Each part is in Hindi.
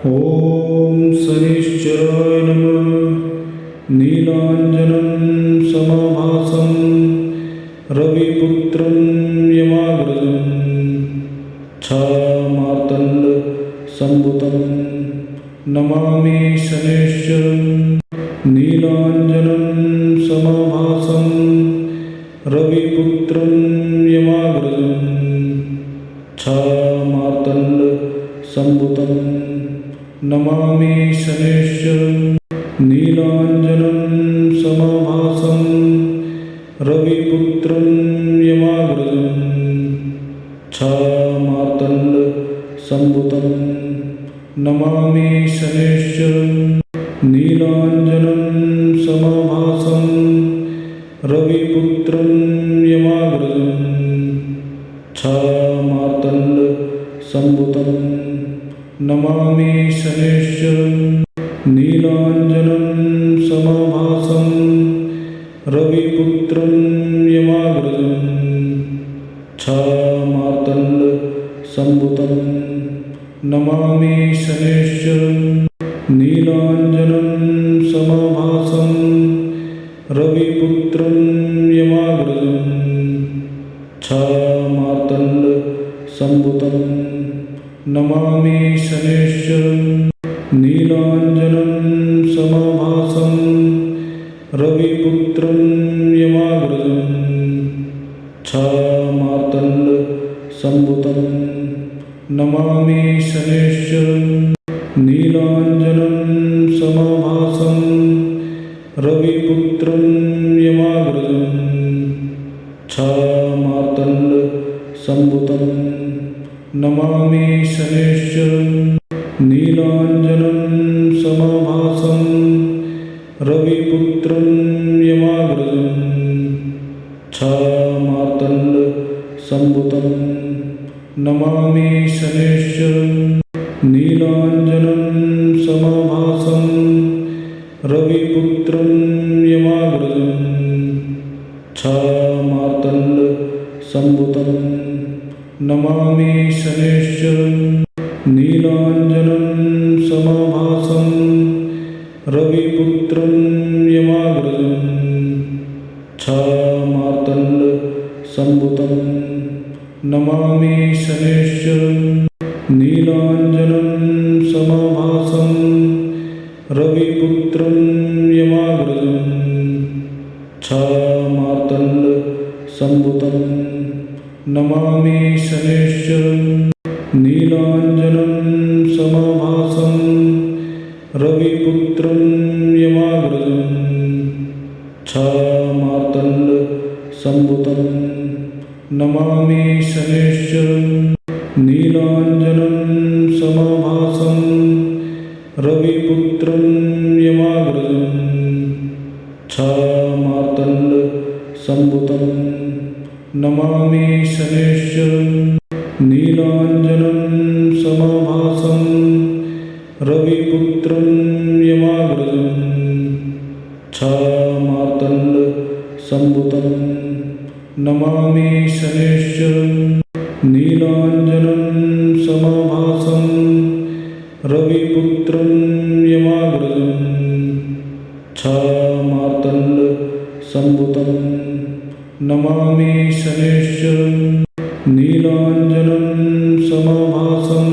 ॐ शनिश्चराय नमः। नीलाञ्जनं समाभासं रविपुत्रं यमाग्रजं छायामार्तण्डसम्भुतं नमामि शनैश्चरम्। नीलाञ्जनं समाभासं रविपुत्रं यमाग्रजं छायामार्तण्डसम्भुतं नमामि शनैश्चरम्। नीलाञ्जनं समाभासं रविपुत्रं यमाग्रजं छायामार्तण्डसम्भुतं नमामि शनैश्चरम्। नीलाञ्जनं समाभासं रविपुत्रं यमाग्रजं छायामार्तण्डसम्भुतं नमामि शनैश्चरम्। नीलाञ्जनं समाभासं रविपुत्रं यमाग्रजं छायामार्तण्डसम्भुतं नमामि शनैश्चरम्। नीलाञ्जनं समाभासं रविपुत्रं यमाग्रजं छायामार्तण्डसम्भुतं नमामि शनैश्चरम्। नीलाञ्जनं समाभासं रविपुत्रं यमाग्रजं छायामार्तण्डसम्भुतं नमामि शनैश्चरम्। नीलाञ्जनं समाभासं रविपुत्रं यमाग्रजं छायामार्तण्डसम्भुतं नमामि शनैश्चरम्। नीलाञ्जनं समाभासं रविपुत्रं यमाग्रजं छायामार्तण्डसम्भुतं नमामि शनैश्चरम्। नीलाञ्जनं समाभासं रविपुत्रं यमाग्रजं छायामार्तण्डसम्भुतं नमामि शनैश्चरम्। नीलाञ्जनं समाभासं रविपुत्रं यमाग्रजं छायामार्तण्डसम्भुतं नमामि शनैश्चरम्। नीलाञ्जनं समाभासं रविपुत्रं यमाग्रजं छायामार्तण्डसम्भुतं नमामि शनैश्चरम्। नीलाञ्जनं समाभासं रविपुत्रं यमाग्रजं छायामार्तण्डसम्भुतं नमामि शनैश्चरम्। नीलाञ्जनं समाभासं रविपुत्रं यमाग्रजं छायामार्तण्डसम्भुतं नमामि शनैश्चरम्। नीलाञ्जनं समाभासं रविपुत्रं यमाग्रजं छायामार्तण्डसम्भुतं नमामि शनैश्चरम्। नीलाञ्जनं समाभासं रविपुत्रं यमाग्रजं छायामार्तण्डसम्भुतं नमामि शनैश्चरम्। नीलाञ्जनं समाभासं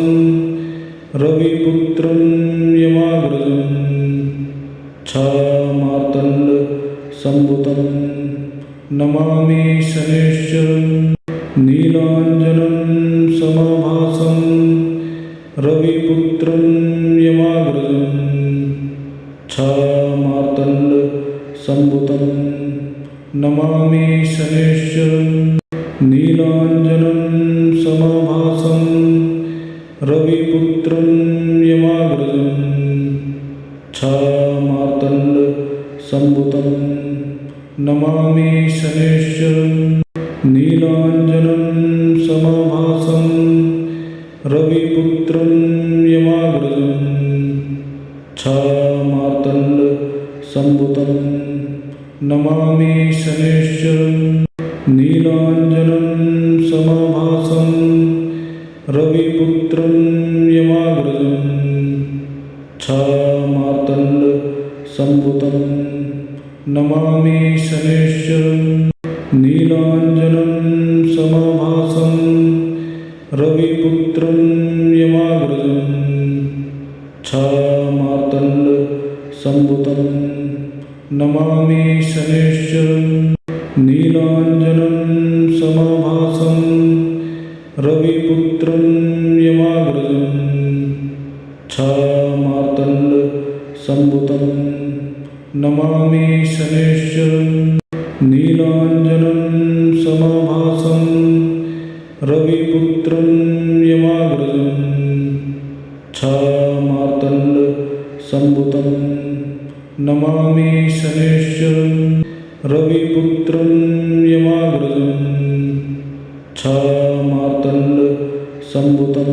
रविपुत्रं यमाग्रजं छायामार्तण्डसम्भुतं नमामि शनैश्चरम्। नीलाञ्जनं समाभासं रविपुत्रं यमाग्रजं छायामार्तण्डसम्भुतं नमामि शनैश्चरम्। नीलाञ्जनं समाभासं रविपुत्रं यमाग्रजं छायामार्तण्डसम्भुतं नमामि शनैश्चरम्। नीलाञ्जनं समाभासं रविपुत्रं यमाग्रजं छायामार्तण्डसम्भुतं नमामि शनैश्चरम्। नीलाञ्जनं समाभासं रविपुत्रं यमाग्रजं छामार्तण्ड सम्भुतं नमामि शनैश्चरं नीलाञ्जनं समाभासं रविपुत्रं यमाग्रजं छामार्तण्ड सम्भुतं नमामि शनैश्चरं नीलाञ्जनं समाभासं रविपुत्रं यमाग्रजं छामार्तण्ड सम्भुतं नमामि शनैश्चरं नीलाञ्जनं समाभासं रविपुत्रं यमाग्रजं छामार्तण्ड सम्भुतं नमामि शनैश्चरं रविपुत्रं यमाग्रजं छामार्तण्ड सम्भुतं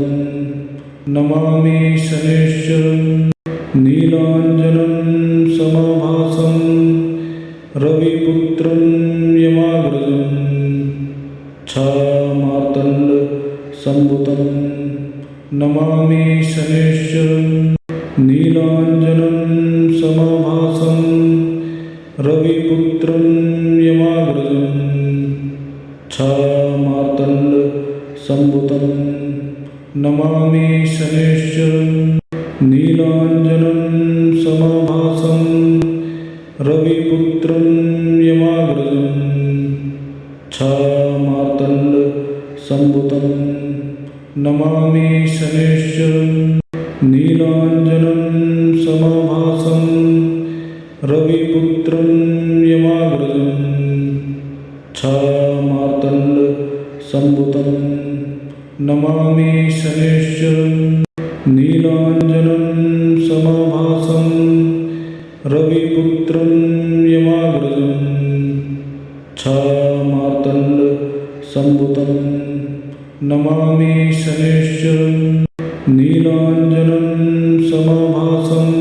नमामि शनैश्चरं नीलाञ्जनं समाभासं रविपुत्रं यमाग्रजं छामार्तण्ड सम्भुतं नमामि शनैश्चरं नीलाञ्जनं समाभासं रविपुत्रं यमाग्रजं छामार्तण्ड सम्भुतं नमामि शनैश्चरं नीलाञ्जनं समाभासं रविपुत्रं यमाग्रजं छामार्तण्ड सम्भुतं नमामि शनैश्चरं नीलाञ्जनं समाभासं रविपुत्रं यमाग्रजं छामार्तण्ड सम्भुतं नमामि शनैश्चरं नीलाञ्जनं समाभासं रविपुत्रं यमाग्रजं छामार्तण्ड सम्भुतं नमामि शनैश्चरं नीलाञ्जनं समाभासं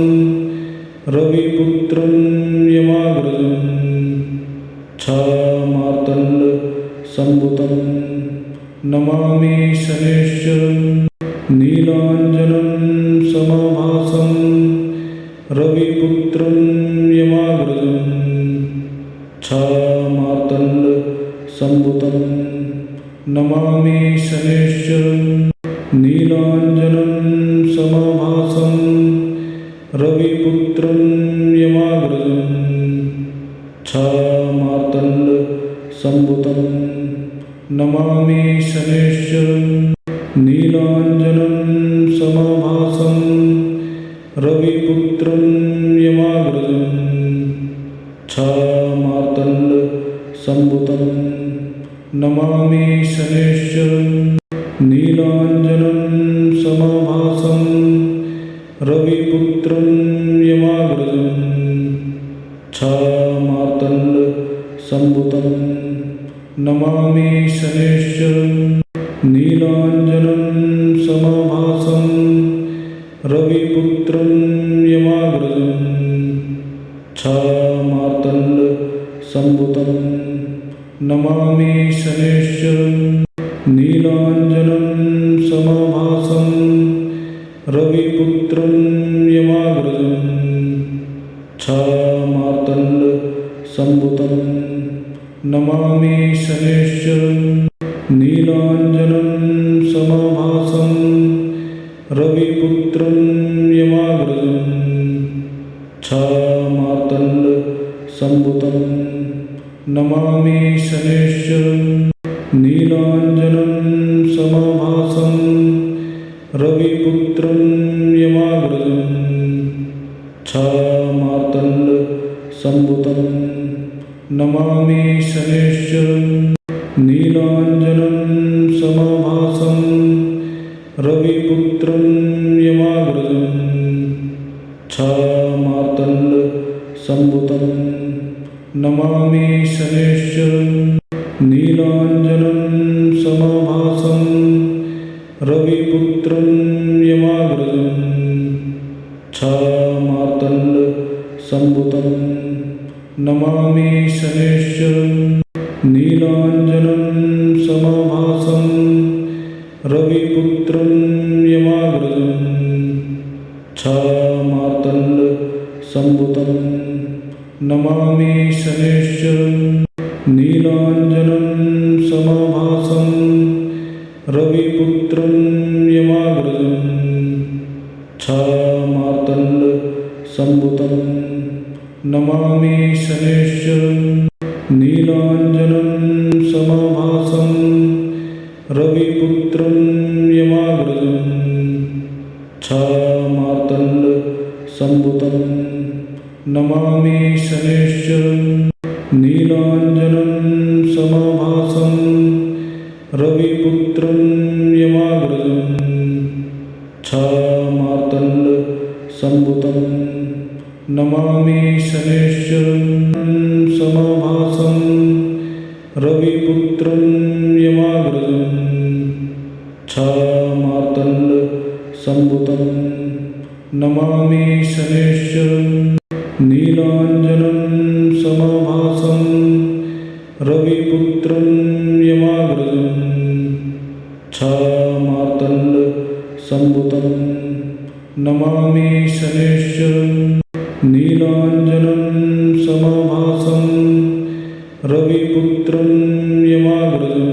रविपुत्रं यमाग्रजं छामार्तण्ड सम्भुतं नमामि शनैश्चरं नीलाञ्जनं समाभासं रविपुत्रं यमाग्रजं छामार्तण्ड सम्भुतं नमामि शनैश्चरं नीलाञ्जनं समाभासं रविपुत्रं यमाग्रजं छामार्तण्ड सम्भुतं नमामि शनैश्चरं नीलाञ्जनं समाभासं रविपुत्रं यमाग्रजं छामार्तण्ड सम्भुतं नमामि शनैश्चरं नीलाञ्जनं समाभासं रविपुत्रं यमाग्रजं छामार्तण्ड सम्भुतं नमामि शनैश्चरं नीलाञ्जनं समाभासं रविपुत्रं यमाग्रजं छामार्तण्ड सम्भुतं नमामि शनैश्चरं नीलाञ्जनं समाभासं रविपुत्रं यमाग्रजं छामार्तण्ड सम्भुतं नमामि शनैश्चरं नीलाञ्जनं समाभासं रविपुत्रं यमाग्रजं छामार्तण्ड सम्भुतं नमामि शनैश्चरं नीलाञ्जनं समाभासं रविपुत्रं यमाग्रजं छामार्तण्ड सम्भुतं नमामि शनैश्चरं नीलाञ्जनं समाभासं रविपुत्रं यमाग्रजं छामार्तण्ड सम्भुतं नमामि शनैश्चरं नीलाञ्जनं समाभासं रविपुत्रं यमाग्रजं छामार्तण्ड सम्भुतं नमामि शनैश्चरं नीलाञ्जनं समाभासं रविपुत्रं यमाग्रजं छामार्तण्ड सम्भुतं नमामि शनैश्चरं नीलाञ्जनं समाभासं रविपुत्रं यमाग्रजं छायामार्तण्ड सम्भुतं नमामि शनैश्चरं नीलाञ्जनं समाभासं रविपुत्रं यमाग्रजं छायामार्तण्ड सम्भुतं नमामि शनैश्चरं नीलाञ्जनं समाभासं रविपुत्रं यमाग्रजं छायामार्तण्ड सम्भुतं नमामि शनैश्चरं समाभासं रविपुत्रं यमाग्रजं छायामार्तण्ड सम्भुतं नमामि शनैश्चरं नीलाञ्जनं समाभासं रविपुत्रं यमाग्रजं छायामार्तण्ड सम्भुतं नमामि शनैश्चरं नीलाञ्जनं समाभासं रविपुत्रं यमाग्रजं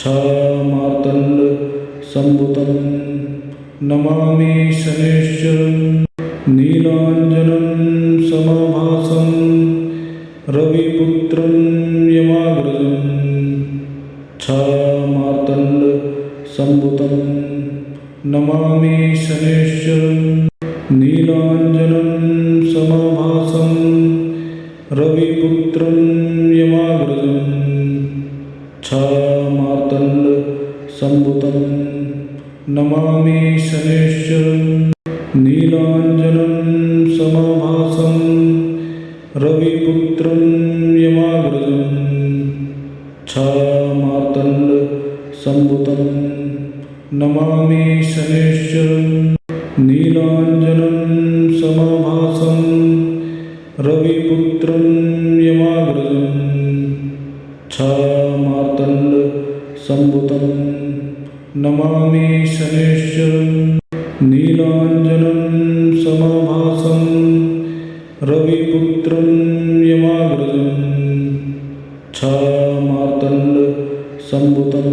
छायामार्तण्ड सम्भुतं नमामि शनैश्चरं नीलाञ्जनं समाभासं रविपुत्रं यमाग्रजं छायामार्तण्ड सम्भुतं नमामि शनैश्चरं नीलाञ्जनं समाभासं रविपुत्रं यमाग्रजं छायामार्तण्ड सम्भुतं नमामि शनैश्चरं नीलाञ्जनं समाभासं रविपुत्रं यमाग्रजं छायामार्तण्ड सम्भुतं नमामि शनैश्चरं नीलाञ्जनं समाभासं रविपुत्रं यमाग्रजं छायामार्तण्ड सम्भुतं नमामि शनैश्चरं नीलाञ्जनं समाभासं रविपुत्रं यमाग्रजं छायामार्तण्ड सम्भुतं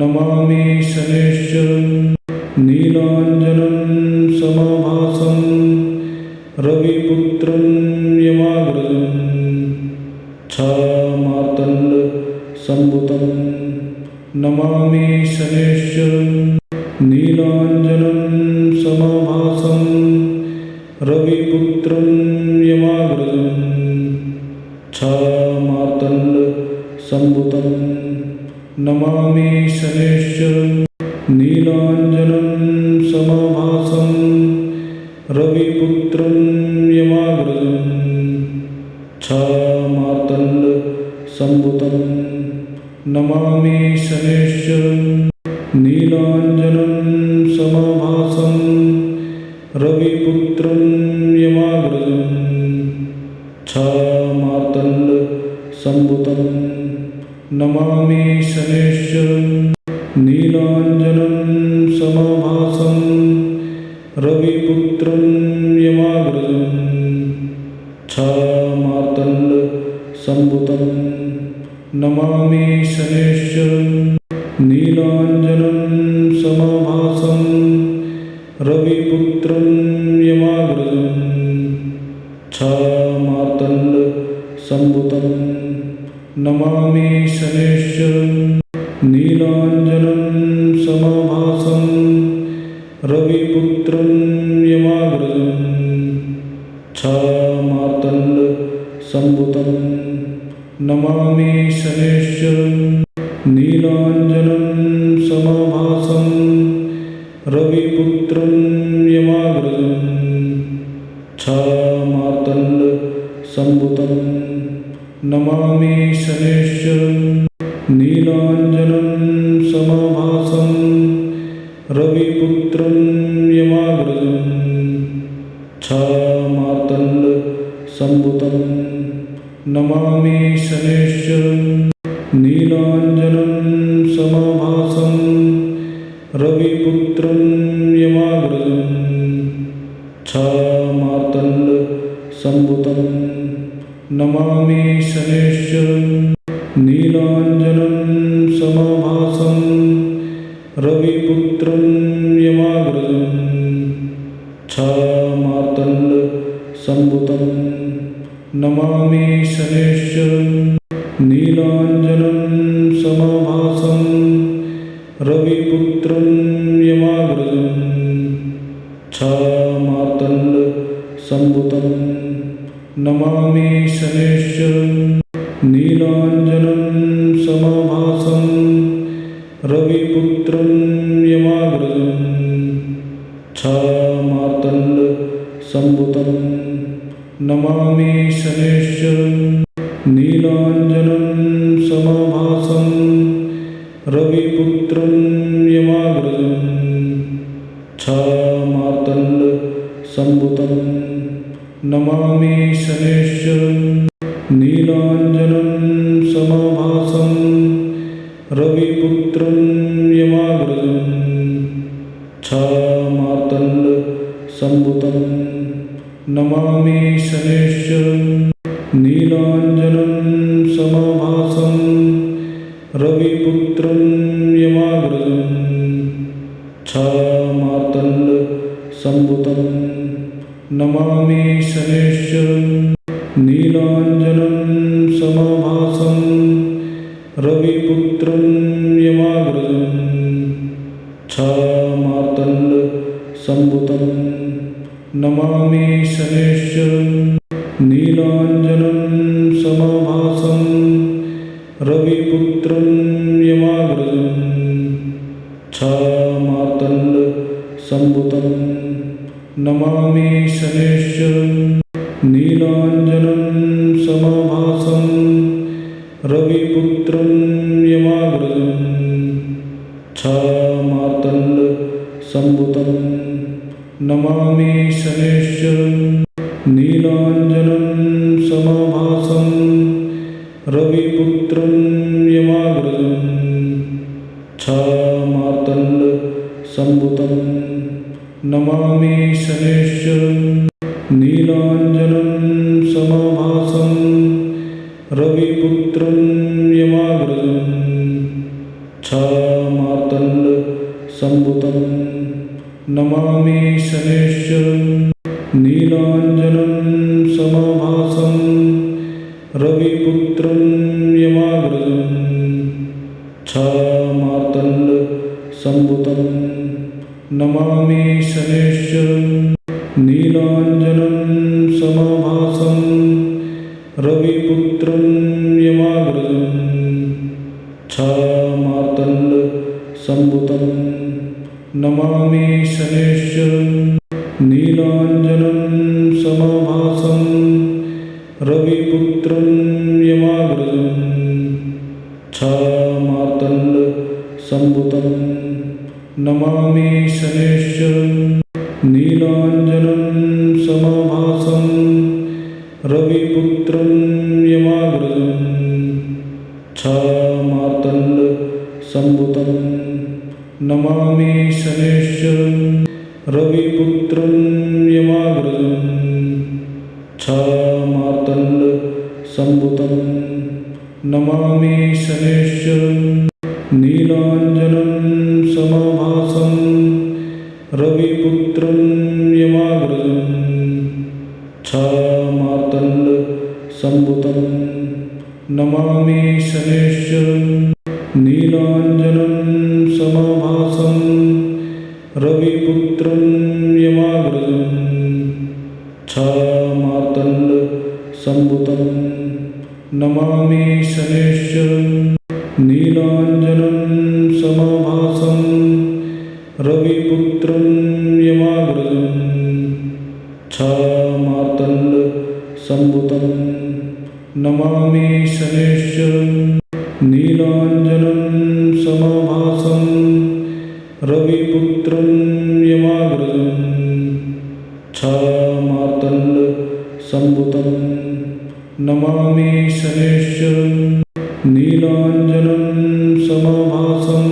नमामि शनैश्चरं नीलाञ्जनं समाभासं रविपुत्रं यमाग्रजं छायामार्तण्ड सम्भुतं नमामि शनैश्चरं नीलाञ्जनं समाभासं रविपुत्रं यमाग्रजं छायामार्तण्ड सम्भुतं नमामि शनैश्चरं नीलाञ्जनं समाभासं रविपुत्रं यमाग्रजं छायामार्तण्ड सम्भुतं नमामि शनैश्चरं नीलाञ्जनं समाभासं रविपुत्रं यमाग्रजं छायामार्तण्ड सम्भुतं नमामि शनैश्चरं नीलाञ्जनं समाभासं रविपुत्रं यमाग्रजं छायामार्तण्ड सम्भुतं नमामि शनैश्चरं नीलाञ्जनं समाभासं रविपुत्रं यमाग्रजं छायामार्तण्ड सम्भुतं नमामि शनैश्चरं नीलाञ्जनं समाभासं रविपुत्रं यमाग्रजं छायामार्तण्ड सम्भुतं नमामि शनैश्चरं नीलाञ्जनं समाभासं रविपुत्रं यमाग्रजं छायामार्तण्ड सम्भुतं नमामि शनैश्चरं नीलाञ्जनं समाभासं रविपुत्रं यमाग्रजं छायामार्तण्ड सम्भुतं नमामि शनैश्चरं नीलाञ्जनं समाभासं रविपुत्रं यमाग्रजं छायामार्तण्ड सम्भुतं नमामि शनैश्चरं नीलाञ्जनं समाभासं रविपुत्रं यमाग्रजं छायामार्तण्ड सम्भुतं नमामि शनैश्चरं नीलाञ्जनं समाभासं रविपुत्रं यमाग्रजं छायामार्तण्ड सम्भुतं नमामि शनैश्चरं नीलाञ्जनं समाभासं रविपुत्रं यमाग्रजं छायामार्तण्ड सम्भुतं नमामि शनैश्चरं नीलाञ्जनं समाभासं रविपुत्रं यमाग्रजं छायामार्तण्ड सम्भुतं नमामि शनैश्चरं नीलाञ्जनं समाभासं रविपुत्रं यमाग्रजं छायामार्तण्ड सम्भुतं नमामि शनैश्चरं नीलाञ्जनं समाभासं रविपुत्रं यमाग्रजं छायामार्तण्ड सम्भुतं नमामि शनैश्चरं नीलाञ्जनं समाभासं रविपुत्रं यमाग्रजं छायामार्तण्ड सम्भुतं नमामि शनैश्चरं नीलाञ्जनं समाभासं रविपुत्रं यमाग्रजं छायामार्तण्ड सम्भुतं नमामि शनैश्चरं नीलाञ्जनं समाभासं रविपुत्रं यमाग्रजं छायामार्तण्ड सम्भुतं नमामि शनैश्चरं नीलाञ्जनं समाभासं रविपुत्रं यमाग्रजं छायामार्तण्ड सम्भुतं नमामि शनैश्चरं नीलाञ्जनं समाभासं रविपुत्रं यमाग्रजं छायामार्तण्ड सम्भुतं नमामि शनैश्चरं नीलाञ्जनं समाभासं रविपुत्रं यमाग्रजं छायामार्तण्ड सम्भुतं नमामि शनैश्चरं नीलाञ्जनं समाभासं रविपुत्रं यमाग्रजं छायामार्तण्ड सम्भुतं नमामि शनैश्चरं नीलाञ्जनं समाभासं रविपुत्रं यमाग्रजं छायामार्तण्ड सम्भुतं नमामि शनैश्चरं नीलाञ्जनं समाभासं रविपुत्रं यमाग्रजं छायामार्तण्ड सम्भुतं नमामि शनैश्चरं रविपुत्रं यमाग्रजं छायामार्तण्ड सम्भुतं नमामि शनैश्चरं नीलाञ्जनं समाभासं रविपुत्रं यमाग्रजं छायामार्तण्ड सम्भुतं नमामि शनैश्चरं नीलाञ्जनं समाभासं रविपुत्रं यमाग्रजं छायामार्तण्ड सम्भुतं नमामि शनैश्चरं नीलाञ्जनं समाभासं रविपुत्रं यमाग्रजं छायामार्तण्ड सम्भुतं नमामि शनैश्चरं नीलाञ्जनं समाभासं रविपुत्रं यमाग्रजं छायामार्तण्ड सम्भुतं नमामि शनैश्चरं नीलाञ्जनं समाभासं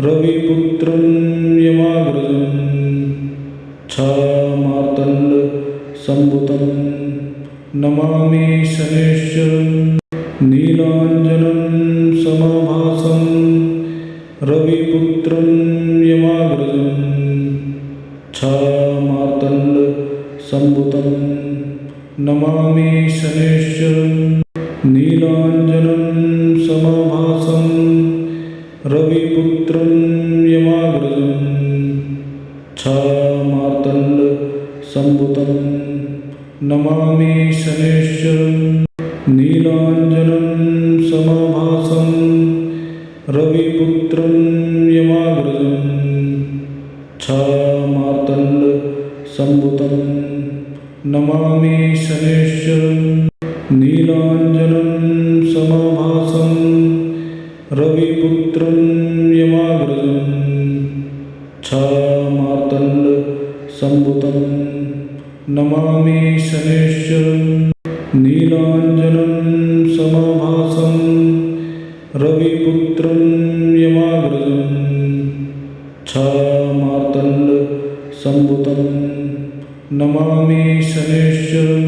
रविपुत्रं यमाग्रजं छायामार्तण्ड सम्भुतं नमामि शनैश्चरं नीलाञ्जनं समाभासं रविपुत्रं यमाग्रजं छायामार्तण्डसम्भुतं नमामि शनैश्चरं नीलाञ्जनं समाभासं रविपुत्रं यमाग्रजं छायामार्तण्डसम्भुतं नमामि शनैश्चरं नीलाञ्जनं समाभासं रविपुत्रं यमाग्रजं छायामार्तण्डसम्भुतं नमामि शनैश्चरं नीलाञ्जनं समाभासं रविपुत्रं यमाग्रजं छायामार्तण्डसम्भुतं नमामि शनैश्चरं नीलाञ्जनं समाभासं रविपुत्रं यमाग्रजं छायामार्तण्डसम्भुतं नमामि शनैश्चरं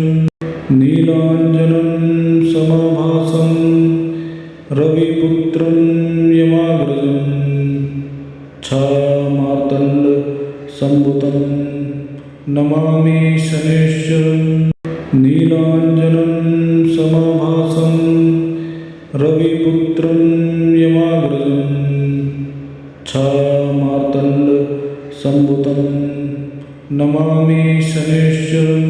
नीलाञ्जनं समाभासं रविपुत्रं यमाग्रजं छायामार्तण्डसम्भुतं नमामि शनैश्चरं नीलाञ्जनं समाभासं रविपुत्रं यमाग्रजं छायामार्तण्डसम्भुतं नमामि शनैश्चरं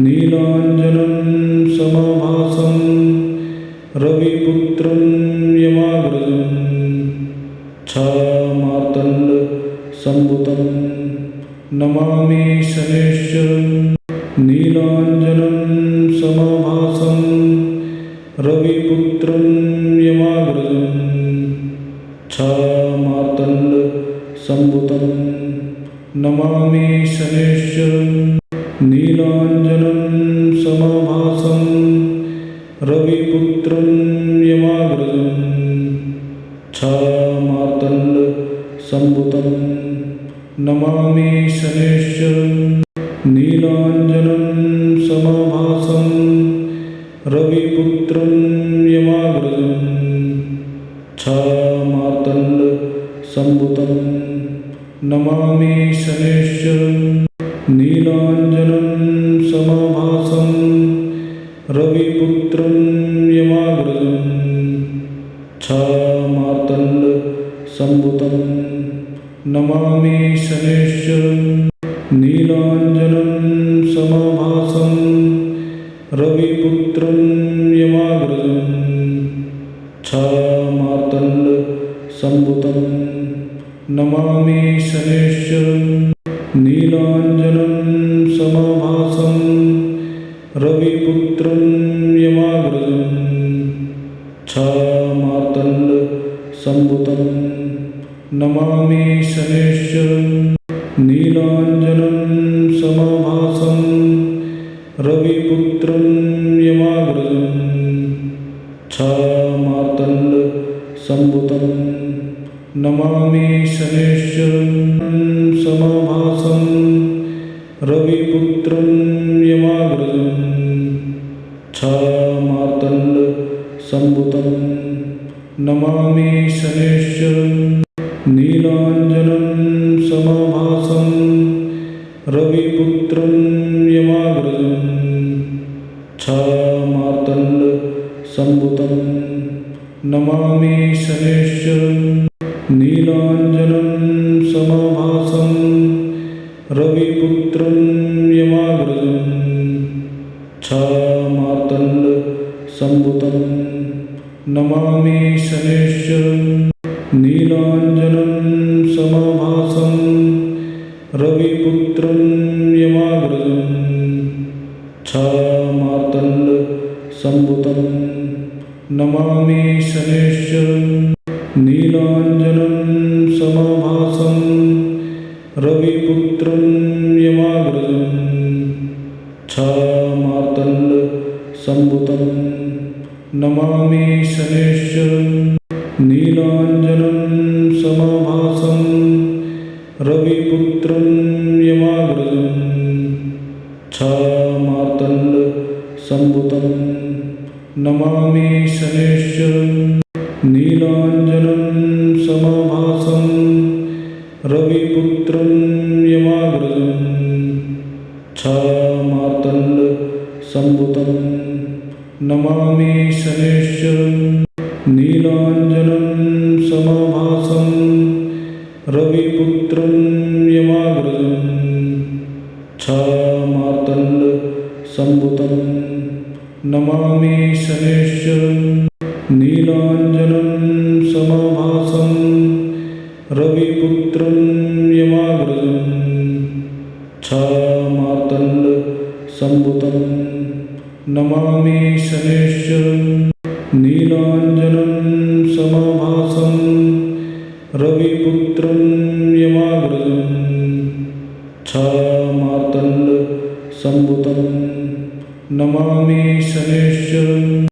नीलाञ्जनं समाभासं रविपुत्रं यमाग्रजं छायामार्तण्डसम्भुतं नमामि शनैश्चरं नीलाञ्जनं समाभासं रविपुत्रं यमाग्रजं छायामार्तण्डसम्भुतं नमामि शनैश्चरं नीलाञ्जनं समाभासं रविपुत्रं यमाग्रजं छायामार्तण्डसम्भुतं नमामि शनैश्चरं नीलाञ्जनं समाभासं रविपुत्रं यमाग्रजं छायामार्तण्डसम्भुतं नमामि शनैश्चरं नीलाञ्जनं समाभासं रविपुत्रं यमाग्रजं छायामार्तण्डसम्भुतं नमामि शनैश्चरं नीलाञ्जनं समाभासं रविपुत्रं यमाग्रजं छायामार्तण्डसम्भुतं नमामि शनैश्चरं नीलाञ्जनं समाभासं रविपुत्रं यमाग्रजं छायामार्तण्डसम्भुतं नमामि शनैश्चरं नीलाञ्जनं समाभासं रविपुत्रं यमाग्रजं छायामार्तण्डसम्भुतं नमामि शनैश्चरं समाभासं रविपुत्रं यमाग्रजं छायामार्तण्डसम्भुतं नमामि शनैश्चरं नीलाञ्जनं समाभासं रविपुत्रं यमाग्रजं छायामार्तण्डसम्भुतं नमामि शनैश्चरं नीलाञ्जनं समाभासं रविपुत्रं यमाग्रजं छायामार्तण्डसम्भुतं नमामि शनैश्चरं नीलाञ्जनं समाभासं रविपुत्रं यमाग्रजं छायामार्तण्डसम्भुतं नमामि शनैश्चरं नीलाञ्जनं समाभासं रविपुत्रं यमाग्रजं छायामार्तण्डसम्भुतं नमामि शनैश्चरं नीलाञ्जनं समाभासं रविपुत्रं यमाग्रजं छाया रविपुत्रं यमाग्रजं छामार्तण्डसम्भुतं नमामि शनैश्चरं नीलाञ्जनं समाभासं रविपुत्रं यमाग्रजं छामार्तण्डसम्भुतं नमामि शनैश्चरं नीलाञ्जनं समाभासं रविपुत्रं यमाग्रजं छामार्तण्डसम्भुतं नमामि शनैश्चरं नीलाञ्जनं समाभासं रविपुत्रं यमाग्रजं छामार्तण्डसम्भुतं नमामि शनैश्चरं